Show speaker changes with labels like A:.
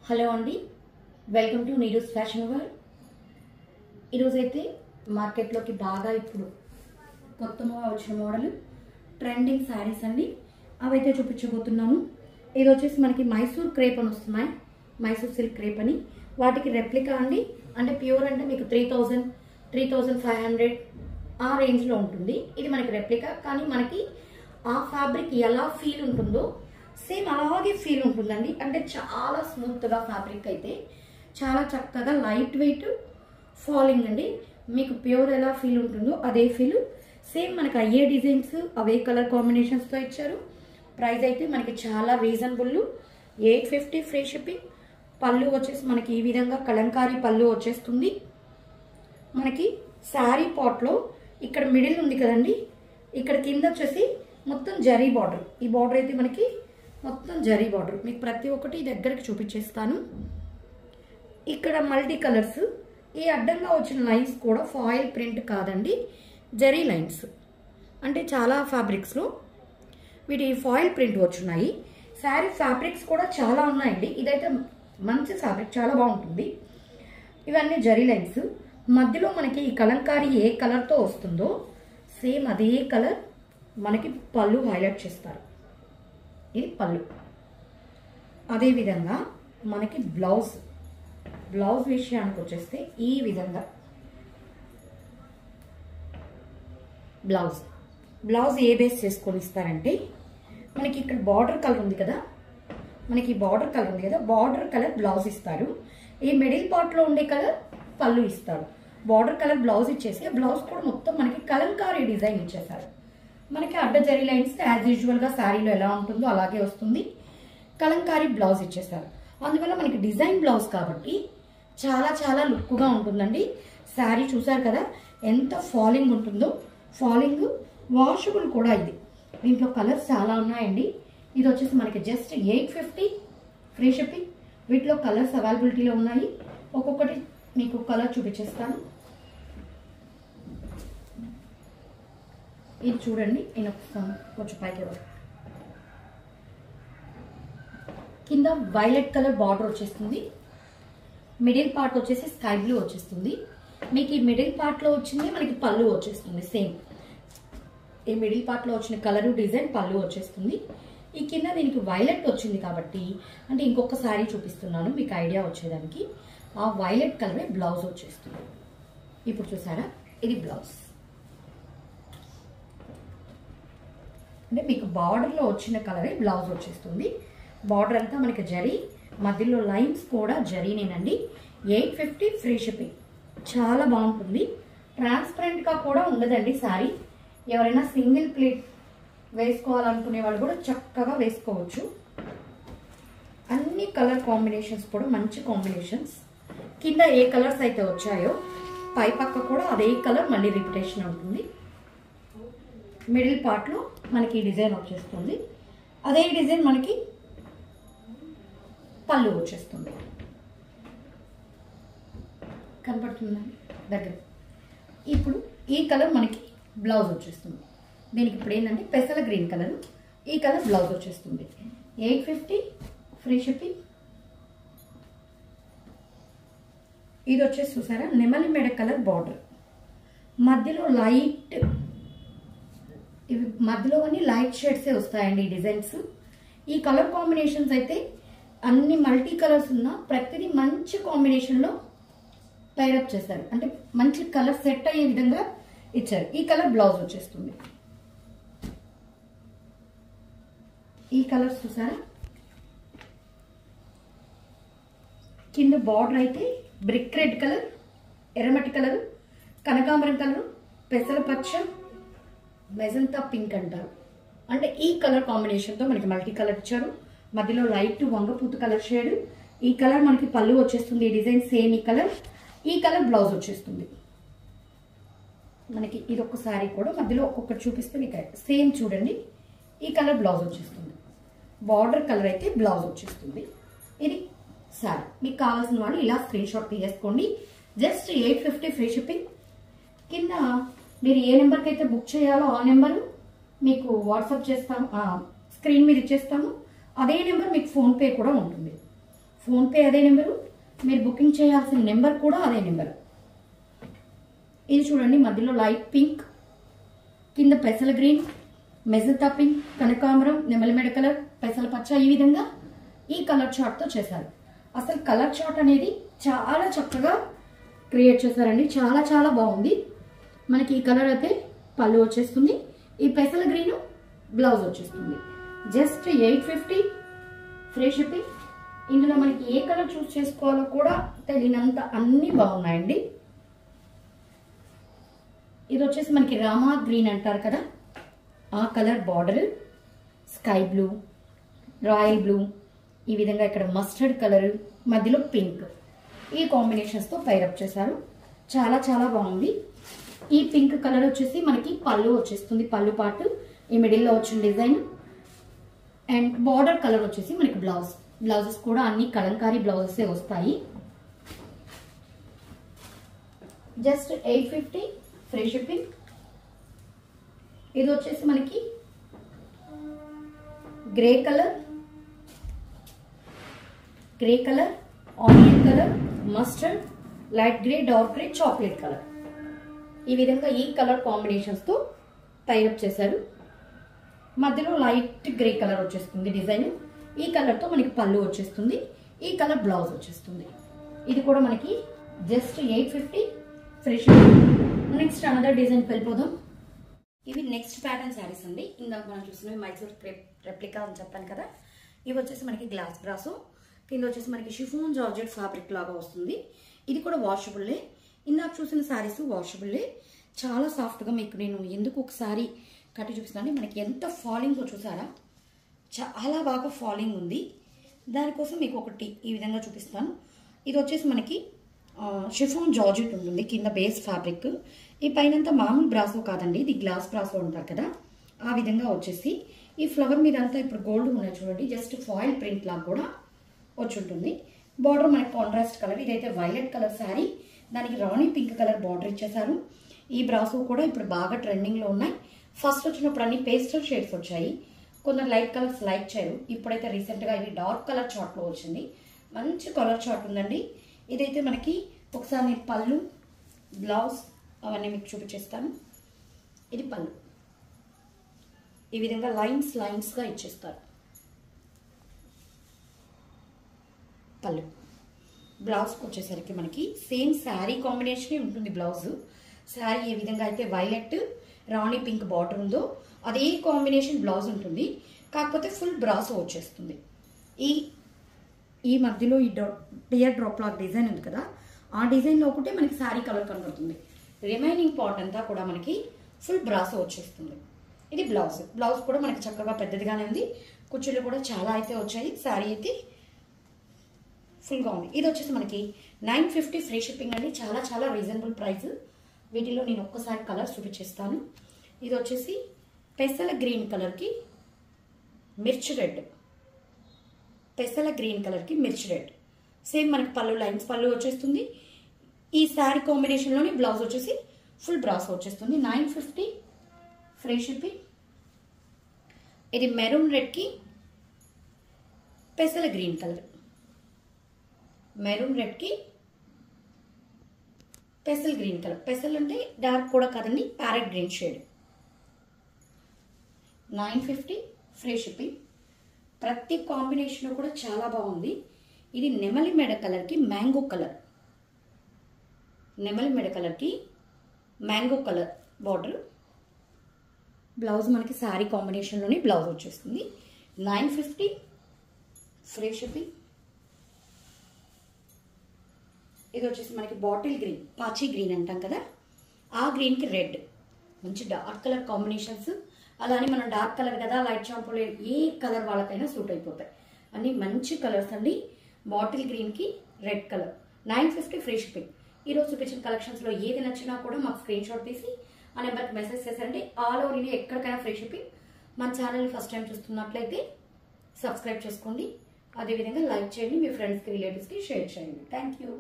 A: Hello అండి, welcome to Neeru's fashion world. ఈరోజైతే మార్కెట్లోకి బాగా ఇప్పుడు కొత్తగా వచ్చిన మోడల్ ట్రెండింగ్ శారీస్ అండి, అవైతే చూపించబోతున్నాము. ఇది వచ్చేసి మనకి మైసూర్ క్రేప్ అని వస్తున్నాయి, మైసూర్ సిల్క్ క్రేప్ అని. వాటికి రెప్లికా అండి, అంటే ప్యూర్ అంటే మీకు 3000 3500 ఆ రేంజ్లో ఉంటుంది. ఇది మనకి రెప్లికా, కానీ మనకి ఆ ఫ్యాబ్రిక్ ఎలా ఫీల్ ఉంటుందో సేమ్ అలాగే ఫీల్ ఉంటుందండి. అంటే చాలా స్మూత్గా ఫ్యాబ్రిక్ అయితే చాలా చక్కగా లైట్ వెయిట్ ఫాలింగ్ అండి. మీకు ప్యూర్ ఎలా ఫీల్ ఉంటుందో అదే ఫీల్ సేమ్ మనకి అయ్యే డిజైన్స్ అవే కలర్ కాంబినేషన్స్తో ఇచ్చారు. ప్రైస్ అయితే మనకి చాలా రీజనబుల్, 850 ఫ్రీ షిప్పింగ్. పళ్ళు వచ్చేసి మనకి ఈ విధంగా కలంకారీ పళ్ళు వచ్చేస్తుంది. మనకి శారీ పాట్లో ఇక్కడ మిడిల్ ఉంది కదండి, ఇక్కడ కింద వచ్చేసి మొత్తం జరీ బార్డర్. ఈ బార్డర్ అయితే మనకి మొత్తం జరీ బార్డర్, మీకు ప్రతి ఒక్కటి దగ్గరికి చూపించేస్తాను. ఇక్కడ మల్టీ కలర్స్, ఈ అడ్డంగా వచ్చిన లైన్స్ కూడా ఫాయిల్ ప్రింట్ కాదండి, జరీ లైన్స్. అంటే చాలా ఫ్యాబ్రిక్స్లో వీటి ఫాయిల్ ప్రింట్ వచ్చున్నాయి. శారీ ఫ్యాబ్రిక్స్ కూడా చాలా ఉన్నాయండి. ఇదైతే మంచి ఫ్యాబ్రిక్, చాలా బాగుంటుంది. ఇవన్నీ జరీ లైన్స్. మధ్యలో మనకి ఈ కలంకారీ ఏ కలర్తో వస్తుందో సేమ్ అదే కలర్ మనకి పళ్ళు హైలైట్ చేస్తారు. ఇది పళ్ళు. అదేవిధంగా మనకి బ్లౌజ్ విషయానికి వచ్చేస్తే ఈ విధంగా బ్లౌజ్ ఏ బేస్ చేసుకొని ఇస్తారంటే మనకి ఇక్కడ బార్డర్ కలర్ ఉంది కదా, బార్డర్ కలర్ బ్లౌజ్ ఇస్తారు. ఈ మిడిల్ పార్ట్లో ఉండే కలర్ పళ్ళు ఇస్తారు. బార్డర్ కలర్ బ్లౌజ్ ఇచ్చేసి బ్లౌజ్ కూడా మొత్తం మనకి కలంకారీ డిజైన్ ఇచ్చేసారు. మనకి అడ్డ జరీ లైన్స్ యాజ్ యూజువల్గా శారీలో ఎలా ఉంటుందో అలాగే వస్తుంది. కలంకారీ బ్లౌజ్ ఇచ్చేసారు. అందువల్ల మనకి డిజైన్ బ్లౌజ్ కాబట్టి చాలా చాలా లుక్గా ఉంటుందండి. శారీ చూసారు కదా ఎంత ఫాలింగ్ ఉంటుందో. ఫాలింగ్ వాషబుల్ కూడా. ఇది దీంట్లో కలర్స్ చాలా ఉన్నాయండి. ఇది వచ్చేసి మనకి జస్ట్ 850 ఫ్రీ షిప్పింగ్. వీటిలో కలర్స్ అవైలబిలిటీలో ఉన్నాయి. ఒక్కొక్కటి మీకు కలర్ చూపించేస్తాను. ఇది చూడండి, నేను కొంచెం పైకి కింద వైలెట్ కలర్ బార్డర్ వచ్చేస్తుంది. మిడిల్ పార్ట్ వచ్చేసి స్కై బ్లూ వచ్చేస్తుంది. మీకు ఈ మిడిల్ పార్ట్లో వచ్చింది మనకి పళ్ళు వచ్చేస్తుంది. సేమ్ ఈ మిడిల్ పార్ట్లో వచ్చిన కలరు డిజైన్ పళ్ళు వచ్చేస్తుంది. ఈ కింద దీనికి వైలెట్ వచ్చింది కాబట్టి, అంటే ఇంకొక శారీ చూపిస్తున్నాను మీకు ఐడియా వచ్చేదానికి. ఆ వైలెట్ కలరే బ్లౌజ్ వచ్చేస్తుంది. ఇప్పుడు చూసారా, ఇది బ్లౌజ్. అంటే మీకు బార్డర్లో వచ్చిన కలరే బ్లౌజ్ వచ్చేస్తుంది. బార్డర్ అంతా మనకి జరీ, మధ్యలో లైన్స్ కూడా జరీనేనండి. 850 ఫ్రీ షిప్పింగ్. చాలా బాగుంటుంది. ట్రాన్స్పరెంట్గా కూడా ఉండదండి శారీ. ఎవరైనా సింగిల్ ప్లేట్ వేసుకోవాలనుకునే వాళ్ళు కూడా చక్కగా వేసుకోవచ్చు. అన్ని కలర్ కాంబినేషన్స్ కూడా మంచి కాంబినేషన్స్. కింద ఏ కలర్స్ అయితే వచ్చాయో పై పక్క కూడా అదే కలర్ మళ్ళీ రిపిటేషన్ ఉంటుంది. మిడిల్ పార్ట్లో మనకి ఈ డిజైన్ వచ్చేస్తుంది. అదే డిజైన్ మనకి పళ్ళు వచ్చేస్తుంది. కనపడుతుందండి దగ్గర. ఇప్పుడు ఈ కలర్ మనకి బ్లౌజ్ వచ్చేస్తుంది. దీనికి ఇప్పుడు ఏంటంటే పెసల గ్రీన్ కలర్, ఈ కలర్ బ్లౌజ్ వచ్చేస్తుంది. 850 ఫ్రీ షిప్పింగ్. ఇది వచ్చేసి చూసారా, నెమలి మెడ కలర్ బార్డర్, మధ్యలో లైట్, ఇవి మధ్యలో అన్ని లైట్ షేడ్సే వస్తాయండి ఈ డిజైన్స్. ఈ కలర్ కాంబినేషన్స్ అయితే అన్ని మల్టీ కలర్స్ ఉన్న ప్రతిదీ మంచి కాంబినేషన్లో పైరప్ చేశారు. అంటే మంచి కలర్ సెట్ అయ్యే విధంగా ఇచ్చారు. ఈ కలర్ బ్లౌజ్ వచ్చేస్తుంది. ఈ కలర్స్ చూసారా, కింద బార్డర్ అయితే బ్రిక్ రెడ్ కలర్, ఎర్రమట్టి కలర్, కనకాంబరం కలర్, పెసల పచ్చ, మెజంతా పింక్ అంటారు. అంటే ఈ కలర్ కాంబినేషన్తో మనకి మల్టీ కలర్ ఇచ్చారు. మధ్యలో లైట్ వంగపూత కలర్ షేడ్. ఈ కలర్ మనకి పళ్ళు వచ్చేస్తుంది. ఈ డిజైన్ సేమ్ ఈ కలర్ బ్లౌజ్ వచ్చేస్తుంది. మనకి ఇది ఒక శారీ కూడా మధ్యలో ఒక్కొక్కటి చూపిస్తే మీకు సేమ్ చూడండి. ఈ కలర్ బ్లౌజ్ వచ్చేస్తుంది. బార్డర్ కలర్ అయితే బ్లౌజ్ వచ్చేస్తుంది. ఇది శారీ. మీకు కావాల్సిన వాళ్ళు ఇలా స్క్రీన్ షాట్ తీసేసుకోండి. Just 850 free shipping. కింద మీరు ఏ నెంబర్కి అయితే బుక్ చేయాలో ఆ నెంబరు మీకు వాట్సాప్ చేస్తాము, స్క్రీన్ మీద ఇచ్చేస్తాము. అదే నెంబర్ మీకు ఫోన్పే కూడా ఉంటుంది. ఫోన్పే అదే నెంబరు, మీరు బుకింగ్ చేయాల్సిన నెంబర్ కూడా అదే నెంబరు. ఇది చూడండి, మధ్యలో లైట్ పింక్, కింద పెసల గ్రీన్, మెజంతా పింక్, కనకాంబరం, నెమలిమెడ కలర్, పెసల పచ్చ, ఈ విధంగా ఈ కలర్ చార్ట్తో చేశారు. అసలు కలర్ చార్ట్ అనేది చాలా చక్కగా క్రియేట్ చేశారండి. చాలా చాలా బాగుంది. మనకి ఈ కలర్ అయితే పళ్ళు వచ్చేస్తుంది. ఈ పెసల గ్రీన్ బ్లౌజ్ వచ్చేస్తుంది. Just 850 free shipping. ఇందులో మనకి ఏ కలర్ చూస్ చేసుకోవాలో కూడా తెలియనంత అన్ని బాగున్నాయండి. ఇది వచ్చేసి మనకి రామా గ్రీన్ అంటారు కదా, ఆ colour border, sky blue, royal blue, ఈ విధంగా ఇక్కడ మస్టర్డ్ కలర్, మధ్యలో పింక్, ఈ కాంబినేషన్స్తో పైరప్ చేశారు. చాలా చాలా బాగుంది. ఈ పింక్ కలర్ వచ్చేసి మనకి పళ్ళు వచ్చేస్తుంది. పళ్ళు పాటు ఈ మిడిల్లో వచ్చిన డిజైన్ అండ్ బార్డర్ కలర్ వచ్చేసి మనకి బ్లౌజెస్ కూడా అన్ని కలంకారీ బ్లౌజెస్ వస్తాయి. Just 850 free shipping. ఇది వచ్చేసి మనకి grey colour, onion colour, mustard, light grey, dark grey, chocolate colour, ఈ విధంగా ఈ కలర్ కాంబినేషన్స్తో టైఅప్ చేశారు. మధ్యలో లైట్ గ్రే కలర్ వచ్చేస్తుంది డిజైన్. ఈ కలర్తో మనకి పళ్ళు వచ్చేస్తుంది. ఈ కలర్ బ్లౌజ్ వచ్చేస్తుంది. ఇది కూడా మనకి just 850 free shipping. Next another డిజైన్కి వెళ్ళిపోదాం. ఇవి నెక్స్ట్ ప్యాటర్న్ శారీస్ అండి. ఇందాక మనం చూసినవి మైసూర్ రెప్లికా అని చెప్పాను కదా. ఇవి వచ్చేసి మనకి గ్లాస్ బ్రాసు, కింద వచ్చేసి మనకి షిఫోన్ జార్జెట్ ఫ్యాబ్రిక్ లాగా వస్తుంది. ఇది కూడా వాషబుల్లే. ఇందాక చూసిన శారీస్ వాషబుల్లే. చాలా సాఫ్ట్గా మీకు నేను ఎందుకు ఒకసారి కట్టి చూపిస్తున్నాను. మనకి ఎంత ఫాలింగ్ చూసారా, చాలా బాగా ఫాలింగ్ ఉంది. దానికోసం మీకు ఒకటి ఈ విధంగా చూపిస్తాను. ఇది వచ్చేసి మనకి షిఫోన్ జార్జెట్ ఉంటుంది కింద బేస్ ఫ్యాబ్రిక్. ఈ పైనంతా మామూలు బ్రాసో కాదండి, ఇది గ్లాస్ బ్రాసో అంటారు కదా, ఆ విధంగా వచ్చేసి ఈ ఫ్లవర్ మీద అంతా ఇప్పుడు గోల్డ్ ఉన్నాయి చూడండి, జస్ట్ ఫాయిల్ ప్రింట్ లాగా కూడా వచ్చి ఉంటుంది. బార్డర్ మనకి కాంట్రాస్ట్ కలర్. ఇదైతే వైలెట్ కలర్ శారీ, దానికి రాణి పింక్ కలర్ బార్డర్ ఇచ్చేసారు. ఈ బ్రాసో కూడా ఇప్పుడు బాగా ట్రెండింగ్లో ఉన్నాయి. ఫస్ట్ వచ్చినప్పుడు అన్ని పేస్టల్ షేడ్స్ వచ్చాయి, కొందరు లైట్ కలర్స్ లైక్ చేయరు. ఇప్పుడైతే రీసెంట్గా ఇవి డార్క్ కలర్ చార్ట్లో వచ్చింది. మంచి కలర్ చార్ట్ ఉందండి. ఇదైతే మనకి ఒకసారి నేను పళ్ళు, బ్లౌజ్ అవన్నీ మీకు చూపించేస్తాను. ఇది పళ్ళు, ఈ విధంగా లైన్స్గా ఇచ్చేస్తారు. పళ్ళు, బ్లౌజ్కి వచ్చేసరికి మనకి సేమ్ శారీ కాంబినేషనే ఉంటుంది. బ్లౌజ్ శారీ ఏ విధంగా అయితే వైలెట్ రాణి పింక్ బార్డర్ ఉందో అదే కాంబినేషన్ బ్లౌజ్ ఉంటుంది. కాకపోతే ఫుల్ బ్రాసో వచ్చేస్తుంది. ఈ మధ్యలో ఈ టియర్ డ్రాప్ లాక్ డిజైన్ ఉంది కదా, ఆ డిజైన్లో ఒకటే మనకి శారీ కలర్ కనబడుతుంది. రిమైనింగ్ పార్ట్ అంతా కూడా మనకి ఫుల్ బ్రాసో వచ్చేస్తుంది. ఇది బ్లౌజ్ కూడా మనకి చక్కగా పెద్దదిగానే ఉంది. కుర్చీలు కూడా చాలా అయితే వచ్చాయి. శారీ అయితే ఫుల్గా ఉంది. ఇది వచ్చేసి మనకి 950 ఫ్రీ షిప్పింగ్ అండి. చాలా చాలా రీజనబుల్ ప్రైస్. వీటిలో నేను ఒక్కసారి కలర్స్ చూపించేస్తాను. ఇది వచ్చేసి పెసల గ్రీన్ కలర్కి మిర్చి రెడ్, పెసల గ్రీన్ కలర్కి మిర్చి రెడ్. సేమ్ మనకి పళ్ళు వచ్చేస్తుంది. ఈ శారీ కాంబినేషన్లోని బ్లౌజ్ వచ్చేసి ఫుల్ బ్రాస్ వచ్చేస్తుంది. 950 ఫ్రీ షిప్పింగ్. ఇది మెరూన్ రెడ్కి పెసల గ్రీన్ కలర్, మెరూన్ రెడ్కి పెసల్ గ్రీన్ కలర్. పెసల్ అంటే డార్క్ కూడా కాదండి, parrot green shade. 950 free shipping. ప్రతి కాంబినేషన్ కూడా చాలా బాగుంది. ఇది నెమలి మెడ కలర్కి మ్యాంగో కలర్, నెమలి మెడ కలర్కి మ్యాంగో కలర్ బార్డర్. బ్లౌజ్ మనకి శారీ కాంబినేషన్లోనే బ్లౌజ్ వచ్చేస్తుంది. 950 ఫ్రీ షిప్పింగ్. ఇది వచ్చేసి మనకి బాటిల్ గ్రీన్, పాచీ గ్రీన్ అంటాం కదా, ఆ గ్రీన్కి రెడ్, మంచి డార్క్ కలర్ కాంబినేషన్స్. అలానే మనం డార్క్ కలర్ కదా, లైట్ షాంపూలో ఏ కలర్ వాళ్ళకైనా సూట్ అయిపోతాయి. అన్ని మంచి కలర్స్ అండి. బాటిల్ గ్రీన్కి రెడ్ కలర్. 950 free shipping. ఈరోజు చూపించిన కలెక్షన్స్లో ఏది నచ్చినా కూడా మాకు స్క్రీన్ షాట్ తీసి ఆ నెంబర్కి మెసేజ్ చేశారంటే ఆల్ ఓవర్ ఇండియా ఎక్కడికైనా ఫ్రీ షిప్పింగ్. మన ఛానల్ని ఫస్ట్ టైం చూస్తున్నట్లయితే సబ్స్క్రైబ్ చేసుకోండి. అదేవిధంగా లైక్ చేయండి, మీ ఫ్రెండ్స్కి రిలేటివ్స్కి షేర్ చేయండి. Thank you.